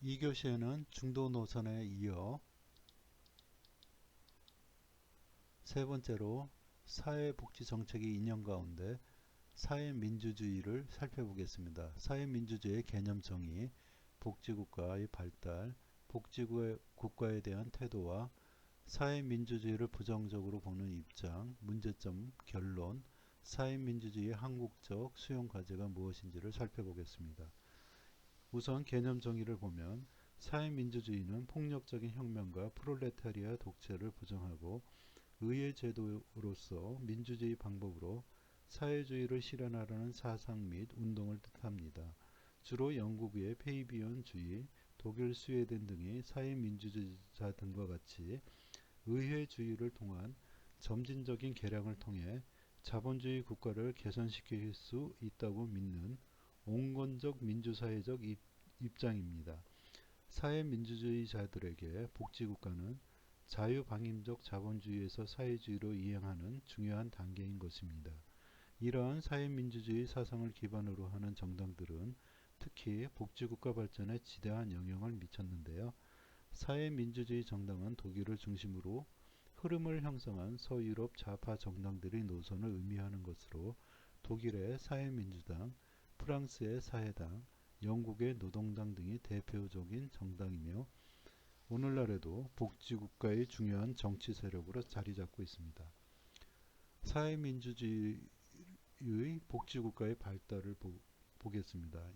2교시에는 중도 노선에 이어 세 번째로 사회복지 정책의 이념 가운데 사회민주주의를 살펴보겠습니다. 사회민주주의의 개념 정의, 복지국가의 발달, 복지국가에 대한 태도와 사회민주주의를 부정적으로 보는 입장, 문제점, 결론, 사회민주주의의 한국적 수용 과제가 무엇인지를 살펴보겠습니다. 우선 개념 정의를 보면 사회민주주의는 폭력적인 혁명과 프롤레타리아 독재를 부정하고 의회 제도로서 민주주의 방법으로 사회주의를 실현하려는 사상 및 운동을 뜻합니다. 주로 영국의 페이비언주의, 독일 스웨덴 등의 사회민주주의자 등과 같이 의회주의를 통한 점진적인 개량을 통해 자본주의 국가를 개선시킬 수 있다고 믿는 온건적 민주사회적 입장입니다. 사회민주주의자들에게 복지국가는 자유방임적 자본주의에서 사회주의로 이행하는 중요한 단계인 것입니다. 이러한 사회민주주의 사상을 기반으로 하는 정당들은 특히 복지국가 발전에 지대한 영향을 미쳤는데요. 사회민주주의 정당은 독일을 중심으로 흐름을 형성한 서유럽 좌파 정당들의 노선을 의미하는 것으로 독일의 사회민주당, 프랑스의 사회당, 영국의 노동당 등이 대표적인 정당이며 오늘날에도 복지국가의 중요한 정치 세력으로 자리잡고 있습니다. 사회민주주의의 복지국가의 발달을 보겠습니다.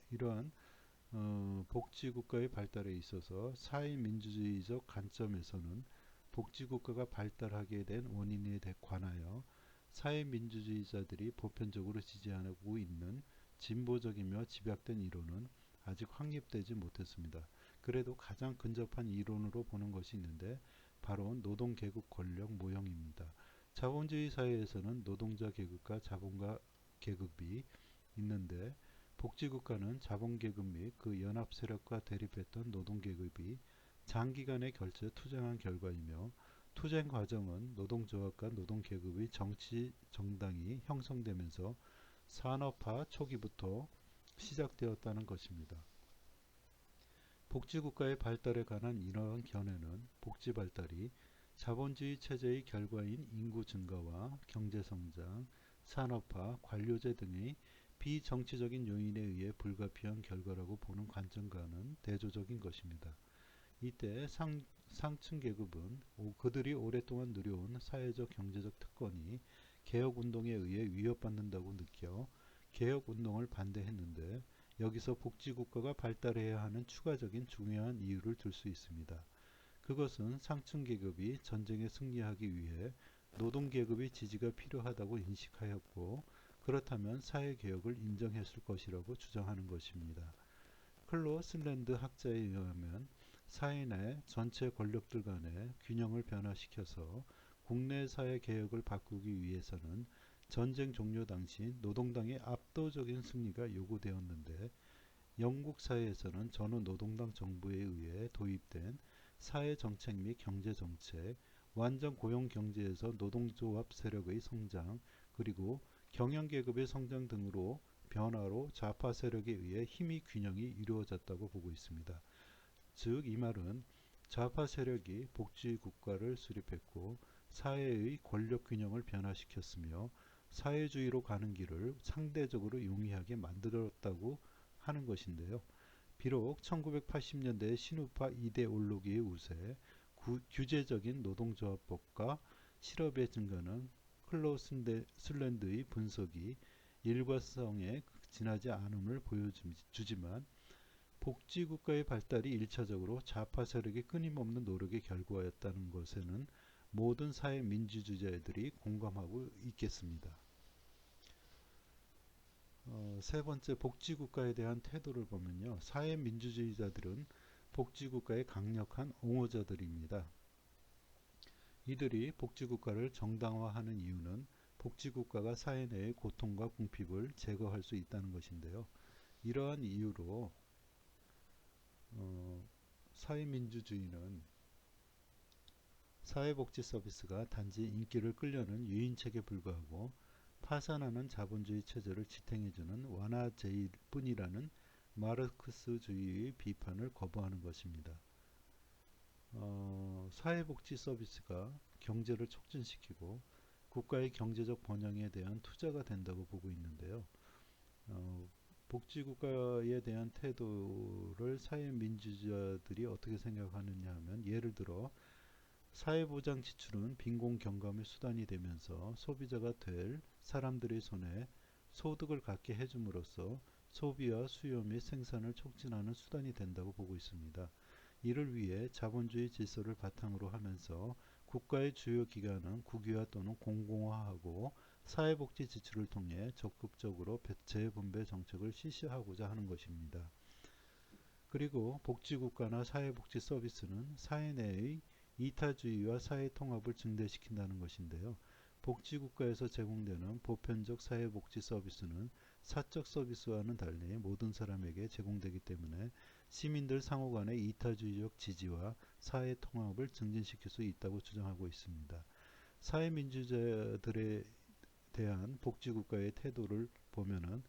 이러한 복지국가의 발달에 있어서 사회민주주의적 관점에서는 복지국가가 발달하게 된 원인에 관하여 사회민주주의자들이 보편적으로 지지하고 있는 진보적이며 집약된 이론은 아직 확립되지 못했습니다. 그래도 가장 근접한 이론으로 보는 것이 있는데 바로 노동계급 권력 모형입니다. 자본주의 사회에서는 노동자 계급과 자본가 계급이 있는데 복지국가는 자본계급 및 그 연합 세력과 대립했던 노동계급이 장기간에 걸쳐 투쟁한 결과이며 투쟁 과정은 노동조합과 노동계급의 정치 정당이 형성되면서 산업화 초기부터 시작되었다는 것입니다. 복지국가의 발달에 관한 이러한 견해는 복지 발달이 자본주의 체제의 결과인 인구 증가와 경제성장, 산업화, 관료제 등의 비정치적인 요인에 의해 불가피한 결과라고 보는 관점과는 대조적인 것입니다. 이때 상층 계급은 그들이 오랫동안 누려온 사회적 경제적 특권이 개혁운동에 의해 위협받는다고 느껴 개혁운동을 반대했는데 여기서 복지국가가 발달해야 하는 추가적인 중요한 이유를 들 수 있습니다. 그것은 상층 계급이 전쟁에 승리하기 위해 노동계급의 지지가 필요하다고 인식하였고 그렇다면 사회개혁을 인정했을 것이라고 주장하는 것입니다. 클로 슬랜드 학자에 의하면 사회 내 전체 권력들 간의 균형을 변화시켜서 국내 사회 개혁을 바꾸기 위해서는 전쟁 종료 당시 노동당의 압도적인 승리가 요구되었는데 영국 사회에서는 전후 노동당 정부에 의해 도입된 사회정책 및 경제정책, 완전 고용경제에서 노동조합 세력의 성장, 그리고 경영계급의 성장 등으로 변화로 좌파 세력에 의해 힘의 균형이 이루어졌다고 보고 있습니다. 즉 이 말은 좌파 세력이 복지국가를 수립했고 사회의 권력균형을 변화시켰으며 사회주의로 가는 길을 상대적으로 용이하게 만들었다고 하는 것인데요. 비록 1980년대 신우파 이데올로기의 우세, 규제적인 노동조합법과 실업의 증가는 클로 슬랜드의 분석이 일관성에 지나지 않음을 보여주지만 복지국가의 발달이 1차적으로 좌파 세력의 끊임없는 노력의 결과였다는 것에는 모든 사회민주주의자들이 공감하고 있겠습니다. 세 번째, 복지국가에 대한 태도를 보면요. 사회민주주의자들은 복지국가의 강력한 옹호자들입니다. 이들이 복지국가를 정당화하는 이유는 복지국가가 사회 내의 고통과 궁핍을 제거할 수 있다는 것인데요. 이러한 이유로 사회민주주의는 사회복지 서비스가 단지 인기를 끌려는 유인책에 불과하고 파산하는 자본주의 체제를 지탱해주는 완화제일 뿐이라는 마르크스주의 비판을 거부하는 것입니다. 사회복지 서비스가 경제를 촉진시키고 국가의 경제적 번영에 대한 투자가 된다고 보고 있는데요. 어, 복지국가에 대한 태도를 사회민주주의자들이 어떻게 생각하느냐 하면, 예를 들어 사회보장 지출은 빈곤경감의 수단이 되면서 소비자가 될 사람들의 손에 소득을 갖게 해줌으로써 소비와 수요 및 생산을 촉진하는 수단이 된다고 보고 있습니다. 이를 위해 자본주의 질서를 바탕으로 하면서 국가의 주요 기관은 국유화 또는 공공화하고 사회복지 지출을 통해 적극적으로 재분배 정책을 실시하고자 하는 것입니다. 그리고 복지국가나 사회복지 서비스는 사회 내의 이타주의와 사회통합을 증대시킨다는 것인데요. 복지국가에서 제공되는 보편적 사회복지 서비스는 사적 서비스와는 달리 모든 사람에게 제공되기 때문에 시민들 상호 간의 이타주의적 지지와 사회통합을 증진시킬 수 있다고 주장하고 있습니다. 사회민주주의자들에 대한 복지국가의 태도를 보면은,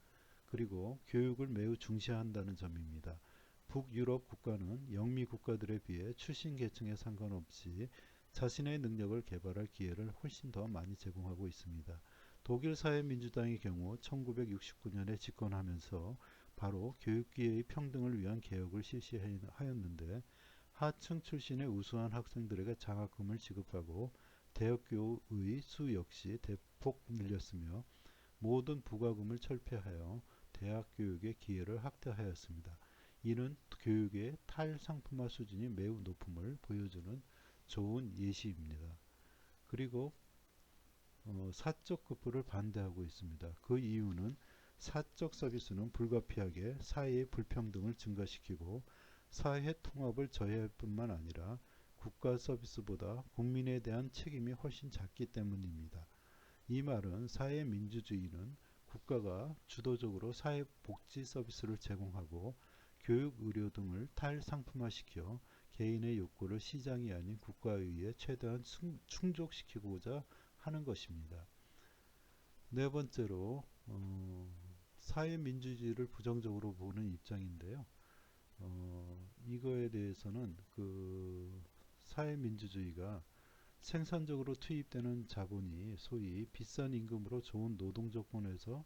그리고 교육을 매우 중시한다는 점입니다. 북유럽 국가는 영미 국가들에 비해 출신 계층에 상관없이 자신의 능력을 개발할 기회를 훨씬 더 많이 제공하고 있습니다. 독일 사회민주당의 경우 1969년에 집권하면서 바로 교육기회의 평등을 위한 개혁을 실시하였는데, 하층 출신의 우수한 학생들에게 장학금을 지급하고 대학교의 수 역시 대폭 늘렸으며 모든 부가금을 철폐하여 대학 교육의 기회를 확대하였습니다. 이는 교육의 탈상품화 수준이 매우 높음을 보여주는 좋은 예시입니다. 그리고 사적 급부를 반대하고 있습니다. 그 이유는 사적 서비스는 불가피하게 사회의 불평등을 증가시키고 사회 통합을 저해할 뿐만 아니라 국가 서비스보다 국민에 대한 책임이 훨씬 작기 때문입니다. 이 말은 사회민주주의는 국가가 주도적으로 사회복지 서비스를 제공하고 교육, 의료 등을 탈상품화시켜 개인의 욕구를 시장이 아닌 국가에 의해 최대한 충족시키고자 하는 것입니다. 네 번째로 사회민주주의를 부정적으로 보는 입장인데요. 이거에 대해서는 사회민주주의가 생산적으로 투입되는 자본이 소위 비싼 임금으로 좋은 노동 조건에서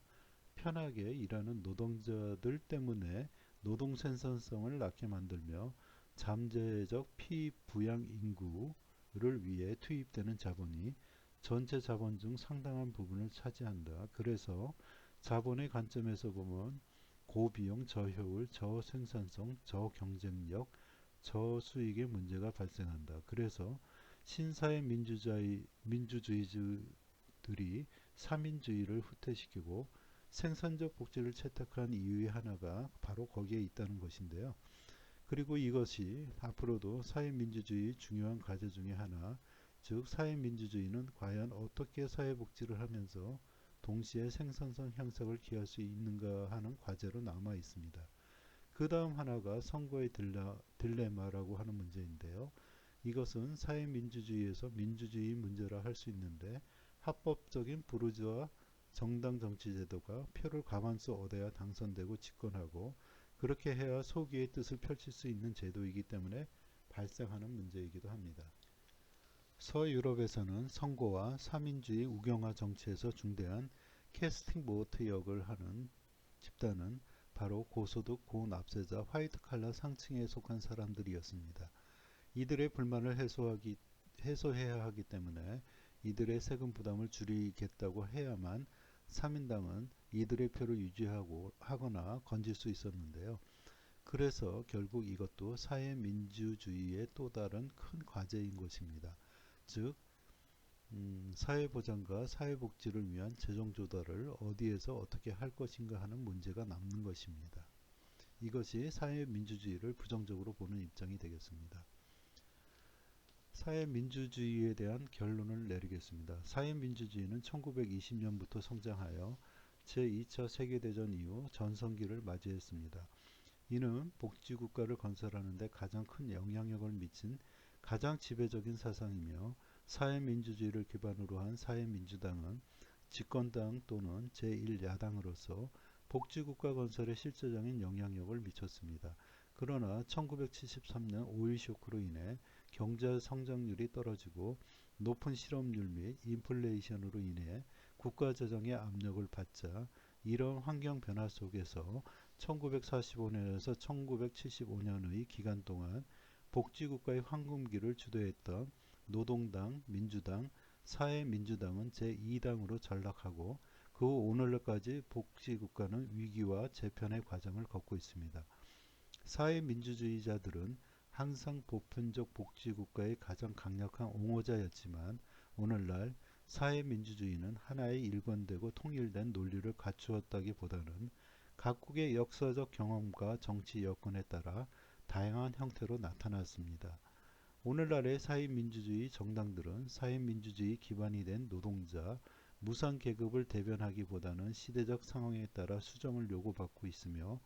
편하게 일하는 노동자들 때문에 노동 생산성을 낮게 만들며 잠재적 피부양 인구를 위해 투입되는 자본이 전체 자본 중 상당한 부분을 차지한다. 그래서 자본의 관점에서 보면 고비용, 저효율, 저생산성, 저경쟁력, 저수익의 문제가 발생한다. 그래서 신사의 민주주의들이 사민주의를 후퇴시키고 생산적 복지를 채택한 이유의 하나가 바로 거기에 있다는 것인데요. 그리고 이것이 앞으로도 사회민주주의의 중요한 과제 중의 하나, 즉 사회민주주의는 과연 어떻게 사회복지를 하면서 동시에 생산성 향상을 기할 수 있는가 하는 과제로 남아 있습니다. 그 다음 하나가 선거의 딜레마라고 하는 문제인데요. 이것은 사회민주주의에서 민주주의 문제라 할 수 있는데, 합법적인 부르주아 정당 정치 제도가 표를 과반수 얻어야 당선되고 집권하고 그렇게 해야 소기의 뜻을 펼칠 수 있는 제도이기 때문에 발생하는 문제이기도 합니다. 서유럽에서는 선거와 사민주의 우경화 정치에서 중대한 캐스팅 보트 역을 하는 집단은 바로 고소득 고납세자 화이트 칼라 상층에 속한 사람들이었습니다. 이들의 불만을 해소해야 하기 때문에 이들의 세금 부담을 줄이겠다고 해야만 사민당은 이들의 표를 유지하거나 건질 수 있었는데요. 그래서 결국 이것도 사회민주주의의 또 다른 큰 과제인 것입니다. 즉 사회보장과 사회복지를 위한 재정 조달을 어디에서 어떻게 할 것인가 하는 문제가 남는 것입니다. 이것이 사회민주주의를 부정적으로 보는 입장이 되겠습니다. 사회민주주의에 대한 결론을 내리겠습니다. 사회민주주의는 1920년부터 성장하여 제2차 세계대전 이후 전성기를 맞이했습니다. 이는 복지국가를 건설하는 데 가장 큰 영향력을 미친 가장 지배적인 사상이며, 사회민주주의를 기반으로 한 사회민주당은 집권당 또는 제1야당으로서 복지국가 건설에 실질적인 영향력을 미쳤습니다. 그러나 1973년 오일 쇼크로 인해 경제 성장률이 떨어지고 높은 실업률 및 인플레이션으로 인해 국가 재정의 압력을 받자 이런 환경 변화 속에서 1945년에서 1975년의 기간 동안 복지국가의 황금기를 주도했던 노동당, 민주당, 사회민주당은 제2당으로 전락하고 그 후 오늘날까지 복지국가는 위기와 재편의 과정을 걷고 있습니다. 사회민주주의자들은 항상 보편적 복지국가의 가장 강력한 옹호자였지만 오늘날 사회민주주의는 하나의 일관되고 통일된 논리를 갖추었다기보다는 각국의 역사적 경험과 정치 여건에 따라 다양한 형태로 나타났습니다. 오늘날의 사회민주주의 정당들은 사회민주주의 기반이 된 노동자, 무상계급을 대변하기보다는 시대적 상황에 따라 수정을 요구받고 있으며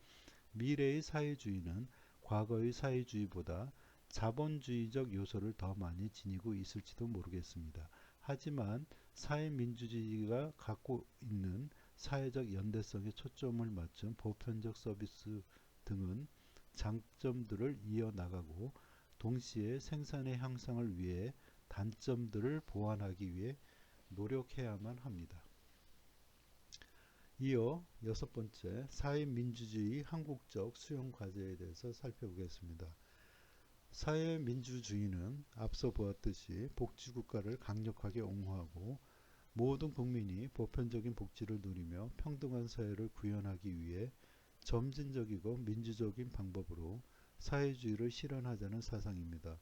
미래의 사회주의는 과거의 사회주의보다 자본주의적 요소를 더 많이 지니고 있을지도 모르겠습니다. 하지만 사회민주주의가 갖고 있는 사회적 연대성에 초점을 맞춘 보편적 서비스 등은 장점들을 이어나가고 동시에 생산의 향상을 위해 단점들을 보완하기 위해 노력해야만 합니다. 이어 여섯 번째, 사회민주주의 한국적 수용 과제에 대해서 살펴보겠습니다. 사회민주주의는 앞서 보았듯이 복지국가를 강력하게 옹호하고 모든 국민이 보편적인 복지를 누리며 평등한 사회를 구현하기 위해 점진적이고 민주적인 방법으로 사회주의를 실현하자는 사상입니다.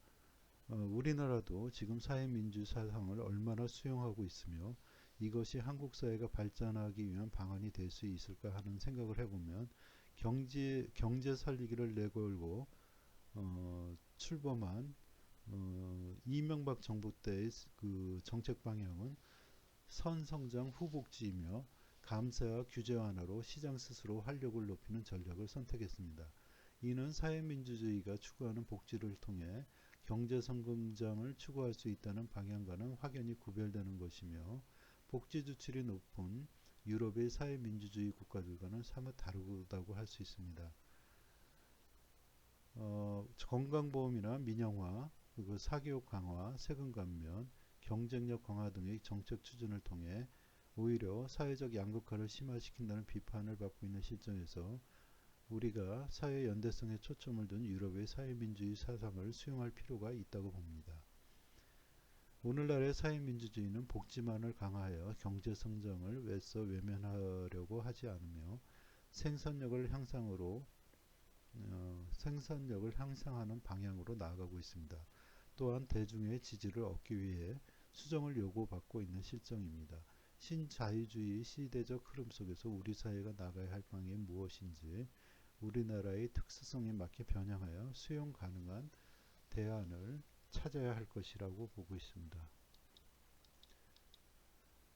우리나라도 지금 사회민주 사상을 얼마나 수용하고 있으며 이것이 한국 사회가 발전하기 위한 방안이 될 수 있을까 하는 생각을 해보면 경제 살리기를 내걸고 출범한 이명박 정부 때의 그 정책 방향은 선성장 후복지이며 감세와 규제 완화로 시장 스스로 활력을 높이는 전략을 선택했습니다. 이는 사회민주주의가 추구하는 복지를 통해 경제성장을 추구할 수 있다는 방향과는 확연히 구별되는 것이며 복지 지출이 높은 유럽의 사회민주주의 국가들과는 사뭇 다르다고 할 수 있습니다. 건강보험이나 민영화, 그리고 사교육 강화, 세금 감면, 경쟁력 강화 등의 정책 추진을 통해 오히려 사회적 양극화를 심화시킨다는 비판을 받고 있는 실정에서 우리가 사회 연대성에 초점을 둔 유럽의 사회민주주의 사상을 수용할 필요가 있다고 봅니다. 오늘날의 사회민주주의는 복지만을 강화하여 경제성장을 애써 외면하려고 하지 않으며 생산력을 향상하는 방향으로 나아가고 있습니다. 또한 대중의 지지를 얻기 위해 수정을 요구받고 있는 실정입니다. 신자유주의 시대적 흐름 속에서 우리 사회가 나가야 할 방향이 무엇인지 우리나라의 특수성에 맞게 변형하여 수용 가능한 대안을 찾아야 할 것이라고 보고 있습니다.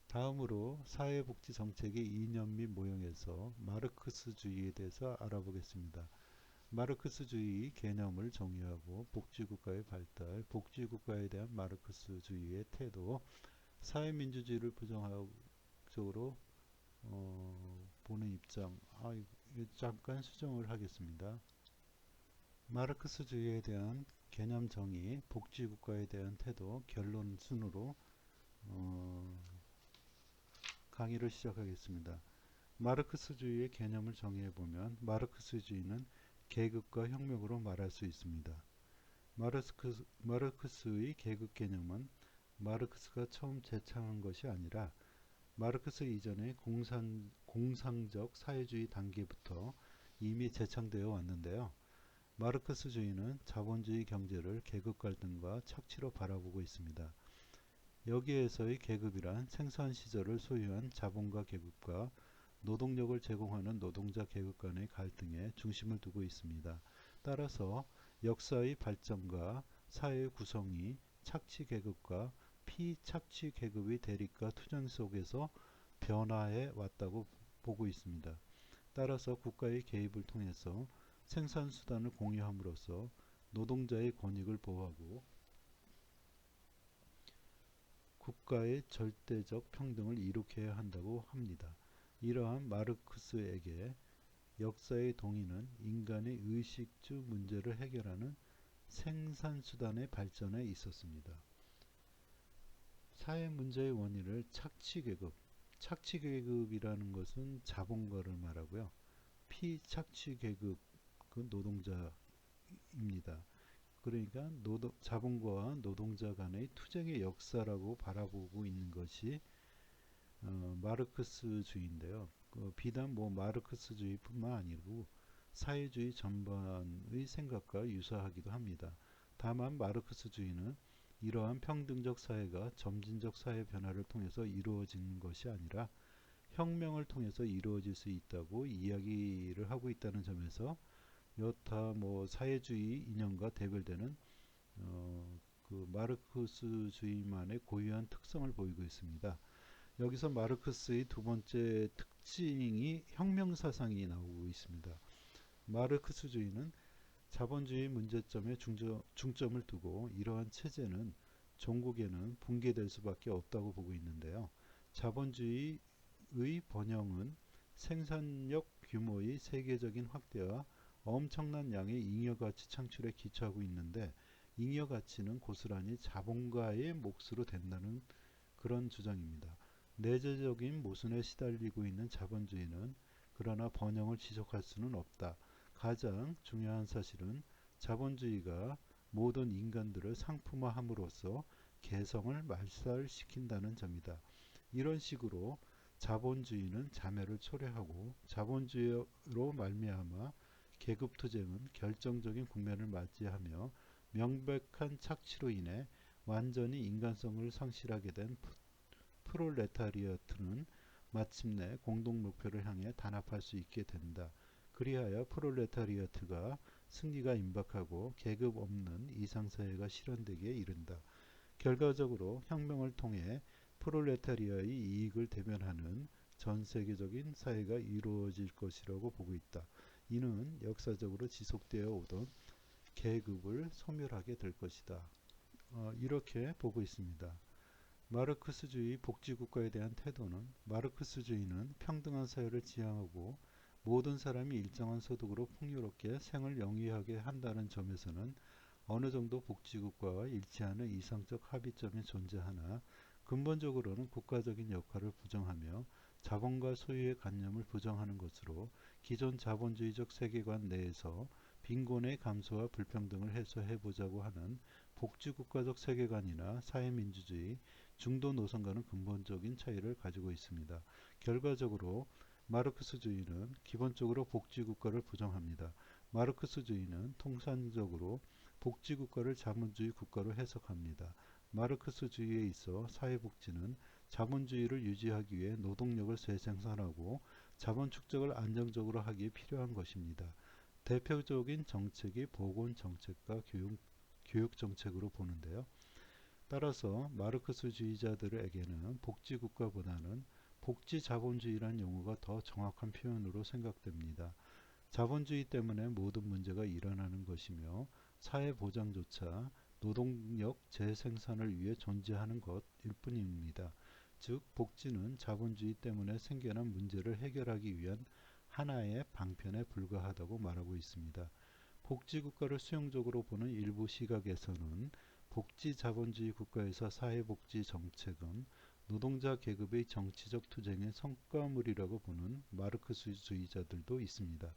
다음으로 사회복지 정책의 이념 및 모형에서 마르크스주의에 대해서 알아보겠습니다. 마르크스주의 개념을 정의하고 복지국가의 발달, 복지국가에 대한 마르크스주의의 태도, 사회민주주의를 부정적으로 보는 입장, 잠깐 수정을 하겠습니다. 마르크스주의에 대한 개념 정의, 복지국가에 대한 태도, 결론 순으로 강의를 시작하겠습니다. 마르크스주의의 개념을 정의해보면 마르크스주의는 계급과 혁명으로 말할 수 있습니다. 마르크스의 계급 개념은 마르크스가 처음 제창한 것이 아니라 마르크스 이전의 공상적 사회주의 단계부터 이미 제창되어 왔는데요. 마르크스주의는 자본주의 경제를 계급 갈등과 착취로 바라보고 있습니다. 여기에서의 계급이란 생산시설을 소유한 자본가 계급과 노동력을 제공하는 노동자 계급 간의 갈등에 중심을 두고 있습니다. 따라서 역사의 발전과 사회의 구성이 착취 계급과 피착취 계급의 대립과 투쟁 속에서 변화해 왔다고 보고 있습니다. 따라서 국가의 개입을 통해서 생산수단을 공유함으로써 노동자의 권익을 보호하고 국가의 절대적 평등을 이룩해야 한다고 합니다. 이러한 마르크스에게 역사의 동의는 인간의 의식주 문제를 해결하는 생산수단의 발전에 있었습니다. 사회 문제의 원인을 착취계급이라는 것은 자본가를 말하고요. 피착취계급은 노동자입니다. 그러니까 자본가와 노동자 간의 투쟁의 역사라고 바라보고 있는 것이 마르크스주의인데요. 비단 마르크스주의뿐만 아니고 사회주의 전반의 생각과 유사하기도 합니다. 다만 마르크스주의는 이러한 평등적 사회가 점진적 사회 변화를 통해서 이루어지는 것이 아니라 혁명을 통해서 이루어질 수 있다고 이야기를 하고 있다는 점에서 여타 사회주의 이념과 대별되는 마르크스주의만의 고유한 특성을 보이고 있습니다. 여기서 마르크스의 두 번째 특징이 혁명사상이 나오고 있습니다. 마르크스주의는 자본주의 문제점에 중점을 두고 이러한 체제는 종국에는 붕괴될 수밖에 없다고 보고 있는데요. 자본주의의 번영은 생산력 규모의 세계적인 확대와 엄청난 양의 잉여가치 창출에 기초하고 있는데 잉여가치는 고스란히 자본가의 몫으로 된다는 그런 주장입니다. 내재적인 모순에 시달리고 있는 자본주의는 그러나 번영을 지속할 수는 없다. 가장 중요한 사실은 자본주의가 모든 인간들을 상품화함으로써 개성을 말살시킨다는 점이다. 이런 식으로 자본주의는 자매를 초래하고 자본주의로 말미암아 계급투쟁은 결정적인 국면을 맞이하며 명백한 착취로 인해 완전히 인간성을 상실하게 된 프롤레타리아트는 마침내 공동 목표를 향해 단합할 수 있게 된다. 그리하여 프롤레타리아트가 승리가 임박하고 계급 없는 이상사회가 실현되기에 이른다. 결과적으로 혁명을 통해 프롤레타리아의 이익을 대변하는 전 세계적인 사회가 이루어질 것이라고 보고 있다. 이는 역사적으로 지속되어 오던 계급을 소멸하게 될 것이다. 이렇게 보고 있습니다. 마르크스주의 복지국가에 대한 태도는 마르크스주의는 평등한 사회를 지향하고 모든 사람이 일정한 소득으로 풍요롭게 생을 영위하게 한다는 점에서는 어느 정도 복지국가와 일치하는 이상적 합의점이 존재하나 근본적으로는 국가적인 역할을 부정하며 자본과 소유의 관념을 부정하는 것으로 기존 자본주의적 세계관 내에서 빈곤의 감소와 불평등을 해소해보자고 하는 복지국가적 세계관이나 사회민주주의, 중도 노선과는 근본적인 차이를 가지고 있습니다. 결과적으로 마르크스주의는 기본적으로 복지국가를 부정합니다. 마르크스주의는 통상적으로 복지국가를 자본주의 국가로 해석합니다. 마르크스주의에 있어 사회복지는 자본주의를 유지하기 위해 노동력을 재생산하고 자본 축적을 안정적으로 하기에 필요한 것입니다. 대표적인 정책이 보건정책과 교육정책으로 보는데요. 따라서 마르크스주의자들에게는 복지국가보다는 복지자본주의란 용어가 더 정확한 표현으로 생각됩니다. 자본주의 때문에 모든 문제가 일어나는 것이며 사회보장조차 노동력 재생산을 위해 존재하는 것일 뿐입니다. 즉 복지는 자본주의 때문에 생겨난 문제를 해결하기 위한 하나의 방편에 불과하다고 말하고 있습니다. 복지국가를 수용적으로 보는 일부 시각에서는 복지자본주의 국가에서 사회복지 정책은 노동자 계급의 정치적 투쟁의 성과물이라고 보는 마르크스주의자들도 있습니다.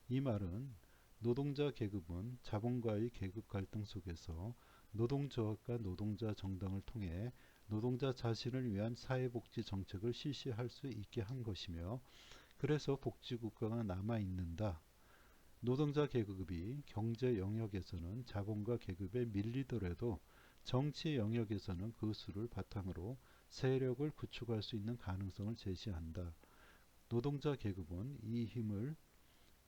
이 말은 노동자 계급은 자본과의 계급 갈등 속에서 노동조합과 노동자 정당을 통해 노동자 자신을 위한 사회복지 정책을 실시할 수 있게 한 것이며 그래서 복지국가가 남아있는다. 노동자 계급이 경제 영역에서는 자본가 계급에 밀리더라도 정치 영역에서는 그 수를 바탕으로 세력을 구축할 수 있는 가능성을 제시한다. 노동자 계급은 이 힘을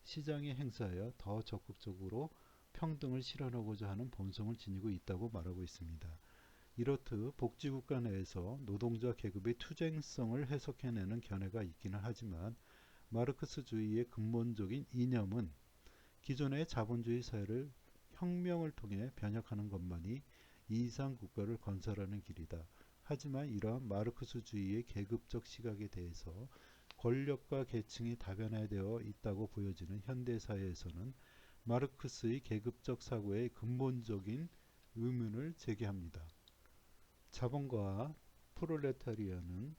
시장에 행사하여 더 적극적으로 평등을 실현하고자 하는 본성을 지니고 있다고 말하고 있습니다. 이렇듯 복지국가 내에서 노동자 계급의 투쟁성을 해석해내는 견해가 있기는 하지만 마르크스주의의 근본적인 이념은 기존의 자본주의 사회를 혁명을 통해 변혁하는 것만이 이상 국가를 건설하는 길이다. 하지만 이러한 마르크스주의의 계급적 시각에 대해서 권력과 계층이 다변화되어 있다고 보여지는 현대사회에서는 마르크스의 계급적 사고의 근본적인 의문을 제기합니다. 자본가와 프롤레타리아는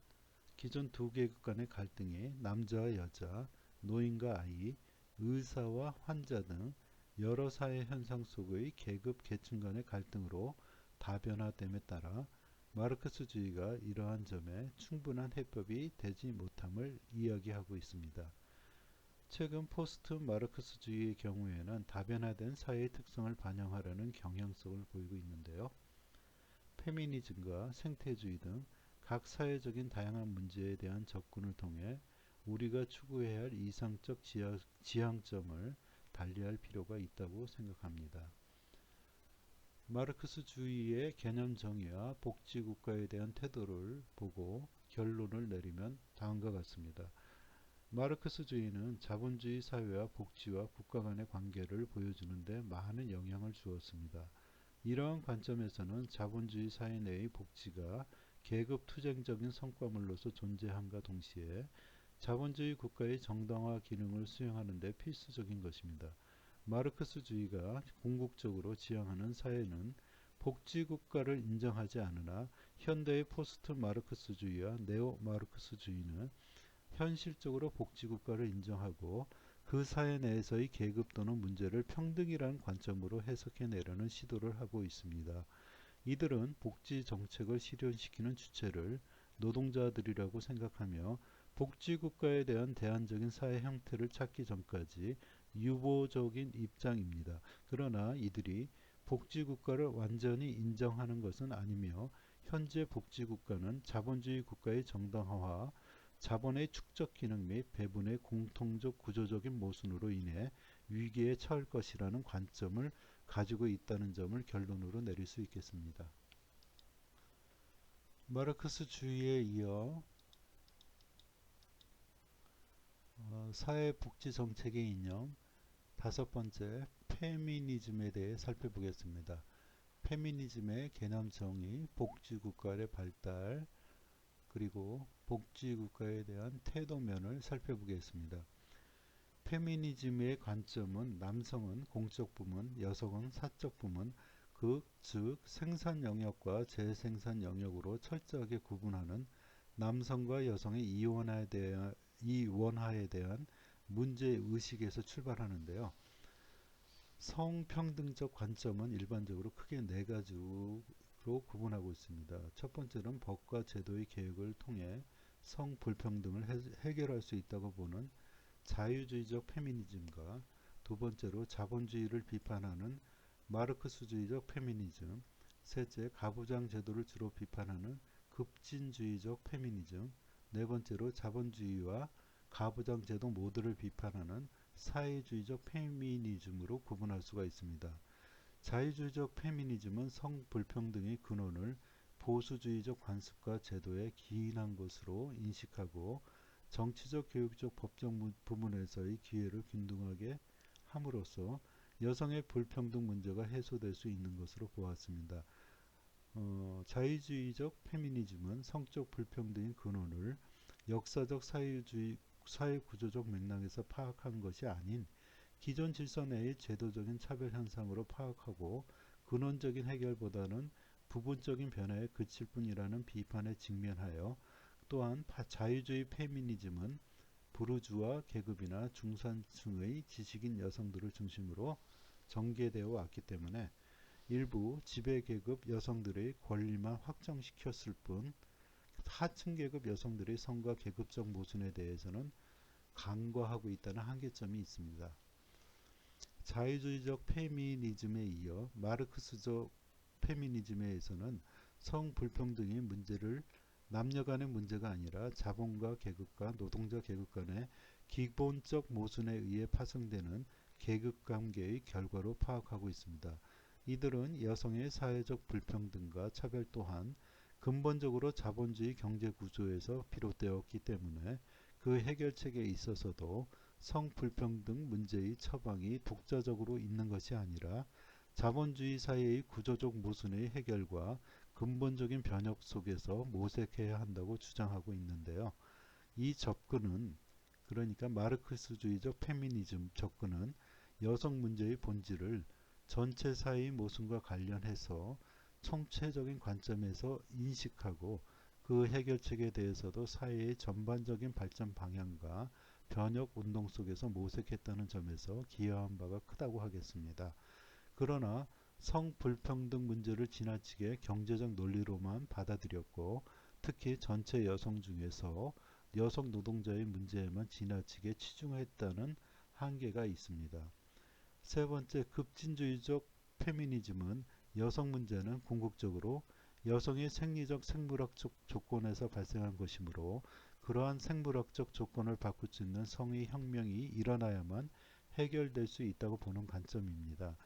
기존 두 계급 간의 갈등이 남자와 여자, 노인과 아이, 의사와 환자 등 여러 사회 현상 속의 계급 계층 간의 갈등으로 다변화됨에 따라 마르크스주의가 이러한 점에 충분한 해법이 되지 못함을 이야기하고 있습니다. 최근 포스트 마르크스주의의 경우에는 다변화된 사회의 특성을 반영하려는 경향성을 보이고 있는데요. 페미니즘과 생태주의 등 각 사회적인 다양한 문제에 대한 접근을 통해 우리가 추구해야 할 이상적 지향점을 달리할 필요가 있다고 생각합니다. 마르크스주의의 개념 정의와 복지국가에 대한 태도를 보고 결론을 내리면 다음과 같습니다. 마르크스주의는 자본주의 사회와 복지와 국가 간의 관계를 보여주는 데 많은 영향을 주었습니다. 이러한 관점에서는 자본주의 사회 내의 복지가 계급 투쟁적인 성과물로서 존재함과 동시에 자본주의 국가의 정당화 기능을 수행하는 데 필수적인 것입니다. 마르크스주의가 궁극적으로 지향하는 사회는 복지국가를 인정하지 않으나 현대의 포스트 마르크스주의와 네오 마르크스주의는 현실적으로 복지국가를 인정하고 그 사회 내에서의 계급 또는 문제를 평등이라는 관점으로 해석해내려는 시도를 하고 있습니다. 이들은 복지 정책을 실현시키는 주체를 노동자들이라고 생각하며 복지국가에 대한 대안적인 사회 형태를 찾기 전까지 유보적인 입장입니다. 그러나 이들이 복지국가를 완전히 인정하는 것은 아니며 현재 복지국가는 자본주의 국가의 정당화와 자본의 축적 기능 및 배분의 공통적 구조적인 모순으로 인해 위기에 처할 것이라는 관점을 가지고 있다는 점을 결론으로 내릴 수 있겠습니다. 마르크스주의에 이어 사회복지정책의 이념 다섯 번째 페미니즘에 대해 살펴보겠습니다. 페미니즘의 개념 정의, 복지국가의 발달, 그리고 복지국가에 대한 태도면을 살펴보겠습니다. 페미니즘의 관점은 남성은 공적 부문, 여성은 사적 부문, 즉 생산 영역과 재생산 영역으로 철저하게 구분하는 남성과 여성의 이원화에 대한 문제의식에서 출발하는데요. 성평등적 관점은 일반적으로 크게 네 가지로 구분하고 있습니다. 첫 번째는 법과 제도의 개혁을 통해 성불평등을 해결할 수 있다고 보는 자유주의적 페미니즘과 두 번째로 자본주의를 비판하는 마르크스주의적 페미니즘, 셋째 가부장 제도를 주로 비판하는 급진주의적 페미니즘, 네 번째로 자본주의와 가부장 제도 모두를 비판하는 사회주의적 페미니즘으로 구분할 수가 있습니다. 자유주의적 페미니즘은 성불평등의 근원을 보수주의적 관습과 제도에 기인한 것으로 인식하고 정치적, 교육적, 법적 부분에서의 기회를 균등하게 함으로써 여성의 불평등 문제가 해소될 수 있는 것으로 보았습니다. 자유주의적 페미니즘은 성적 불평등의 근원을 역사적 사회구조적 맥락에서 파악한 것이 아닌 기존 질서 내의 제도적인 차별 현상으로 파악하고 근원적인 해결보다는 부분적인 변화에 그칠 뿐이라는 비판에 직면하여 또한 자유주의 페미니즘은 부르주아 계급이나 중산층의 지식인 여성들을 중심으로 전개되어 왔기 때문에 일부 지배계급 여성들의 권리만 확정시켰을 뿐 하층 계급 여성들의 성과 계급적 모순에 대해서는 간과하고 있다는 한계점이 있습니다. 자유주의적 페미니즘에 이어 마르크스적 페미니즘에서는 성불평등의 문제를 남녀 간의 문제가 아니라 자본가 계급과 노동자 계급 간의 기본적 모순에 의해 파생되는 계급관계의 결과로 파악하고 있습니다. 이들은 여성의 사회적 불평등과 차별 또한 근본적으로 자본주의 경제구조에서 비롯되었기 때문에 그 해결책에 있어서도 성불평등 문제의 처방이 독자적으로 있는 것이 아니라 자본주의 사회의 구조적 모순의 해결과 근본적인 변혁 속에서 모색해야 한다고 주장하고 있는데요. 이 접근은 그러니까 마르크스주의적 페미니즘 접근은 여성 문제의 본질을 전체 사회의 모순과 관련해서 총체적인 관점에서 인식하고 그 해결책에 대해서도 사회의 전반적인 발전 방향과 변혁 운동 속에서 모색했다는 점에서 기여한 바가 크다고 하겠습니다. 그러나 성불평등 문제를 지나치게 경제적 논리로만 받아들였고 특히 전체 여성 중에서 여성 노동자의 문제에만 지나치게 치중했다는 한계가 있습니다. 세 번째, 급진주의적 페미니즘은 여성 문제는 궁극적으로 여성의 생리적 생물학적 조건에서 발생한 것이므로 그러한 생물학적 조건을 바꿀 수 있는 성의 혁명이 일어나야만 해결될 수 있다고 보는 관점입니다.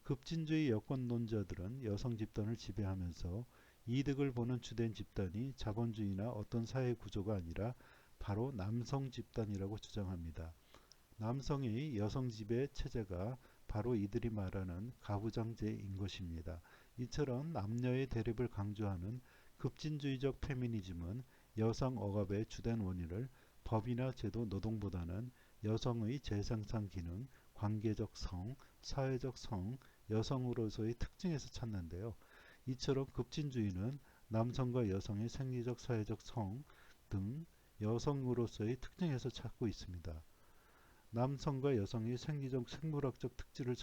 급진주의 여권론자들은 여성 집단을 지배하면서 이득을 보는 주된 집단이 자본주의나 어떤 사회 구조가 아니라 바로 남성 집단이라고 주장합니다. 남성의 여성 지배 체제가 바로 이들이 말하는 가부장제인 것입니다. 이처럼 남녀의 대립을 강조하는 급진주의적 페미니즘은 여성 억압의 주된 원인을 법이나 제도 노동보다는 여성의 재생산 기능, 관계적 성, 사회적 성, 여성으로서의 특징에서 찾는데요. 이처럼 급진주의는 남성과 여성의 생리적 사회적 성 등 여성으로서의 특징에서 찾고 있습니다. 남성과 여성이 생리적 생물학적 특질을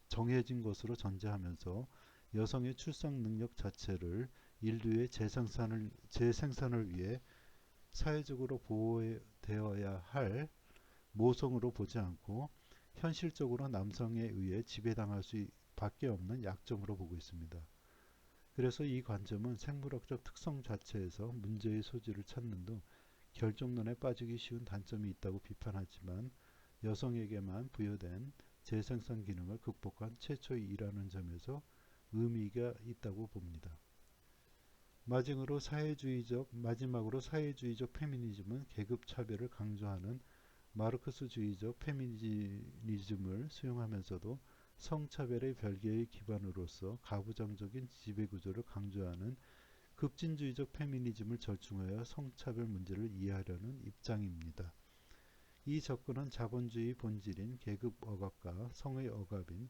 정해진 것으로 전제하면서 여성의 출산 능력 자체를 인류의 재생산을 위해 사회적으로 보호되어야 할 모성으로 보지 않고 현실적으로 남성에 의해 지배당할 수밖에 없는 약점으로 보고 있습니다. 그래서 이 관점은 생물학적 특성 자체에서 문제의 소지를 찾는 등 결정론에 빠지기 쉬운 단점이 있다고 비판하지만 여성에게만 부여된 재생산 기능을 극복한 최초의 일하는 점에서 의미가 있다고 봅니다. 마지막으로 사회주의적 페미니즘은 계급 차별을 강조하는 마르크스주의적 페미니즘을 수용하면서도 성차별의 별개의 기반으로서 가부장적인 지배구조를 강조하는 급진주의적 페미니즘을 절충하여 성차별 문제를 이해하려는 입장입니다. 이 접근은 자본주의 본질인 계급 억압과 성의 억압인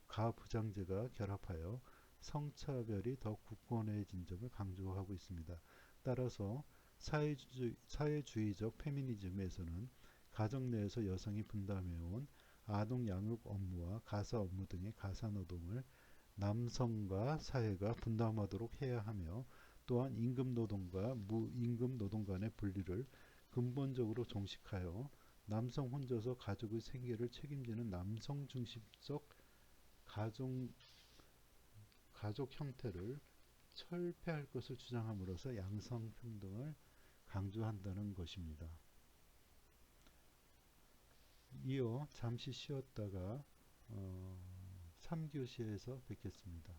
가부장제가 결합하여 성차별이 더 굳건해진 점을 강조하고 있습니다. 따라서 사회주의적 페미니즘에서는 가정 내에서 여성이 분담해온 아동 양육 업무와 가사 업무 등의 가사노동을 남성과 사회가 분담하도록 해야 하며 또한 임금노동과 무임금노동 간의 분리를 근본적으로 종식하여 남성 혼자서 가족의 생계를 책임지는 남성 중심적 가족 형태를 철폐할 것을 주장함으로써 양성평등을 강조한다는 것입니다. 이어 잠시 쉬었다가 3교시에서 뵙겠습니다.